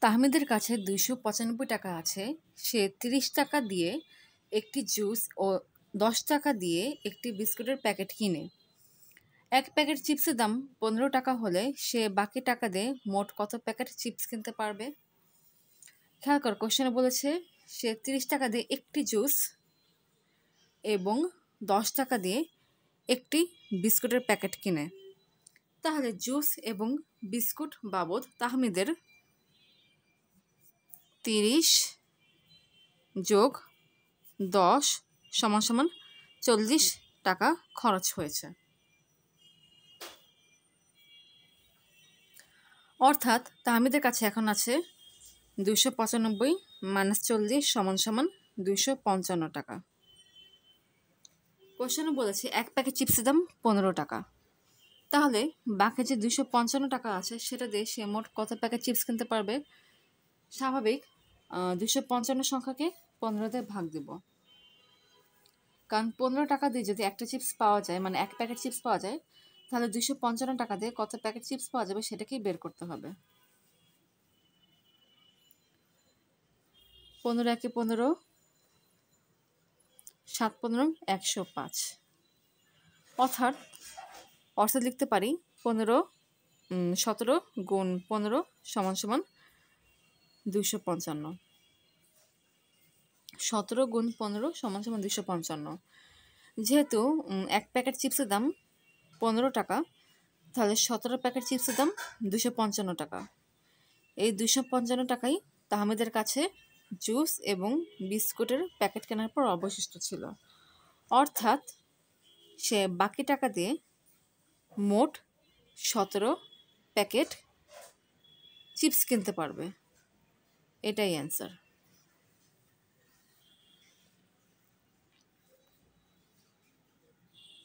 তাহমিদের কাছে 295 টাকা আছে। সে 30 টাকা দিয়ে একটি জুস ও 10 টাকা দিয়ে একটি বিস্কুটের প্যাকেট কিনে। এক প্যাকেট চিপসের দাম 15 টাকা হলে সে বাকি টাকা দিয়ে মোট কত প্যাকেট চিপস কিনতে পারবে? খেয়াল কর, কোশ্চেনে বলেছে সে 30 টাকা দিয়ে একটি জুস এবং 10 টাকা দিয়ে একটি বিস্কুটের প্যাকেট কিনে। তাহলে জুস এবং বিস্কুট বাবদ তাহমিদের 30 যোগ 10 সমান 40 টাকা খরচ হয়েছে। অর্থাৎ তাহমিদের কাছে এখন আছে 295 - 40 সমান 255 টাকা। কোশ্চেনে বলেছে এক প্যাকেট চিপসের দাম 15 টাকা। তাহলে বাকি যে 255 টাকা আছে সেটা দিয়ে সে মোট কত প্যাকেট চিপস কিনতে পারবে? স্বাভাবিক 255 সংখ্যাকে 15 দিয়ে ভাগ দেব, কারণ 15 টাকা দিয়ে যদি একটা চিপস পাওয়া যায়, মানে এক প্যাকেট চিপস পাওয়া যায়, তাহলে 255 টাকা দিয়ে কত প্যাকেট চিপস পাওয়া যাবে সেটাকেই বের করতে হবে। 15 একে 15, 7 15 105। অর্থাৎ লিখতে পারি 17 গুণ 15 সমান 255। 17 গুণ 15 সমান 255। যেহেতু এক প্যাকেট চিপসের দাম 15 টাকা, তাহলে 17 প্যাকেট চিপসের দাম 255 টাকা। এই 255 টাকাই তাহমিদের কাছে জুস এবং বিস্কুটের প্যাকেট কেনার পর অবশিষ্ট ছিল। অর্থাৎ সে বাকি টাকা দিয়ে মোট 17 প্যাকেট চিপস কিনতে পারবে। এটাই অ্যান্সার।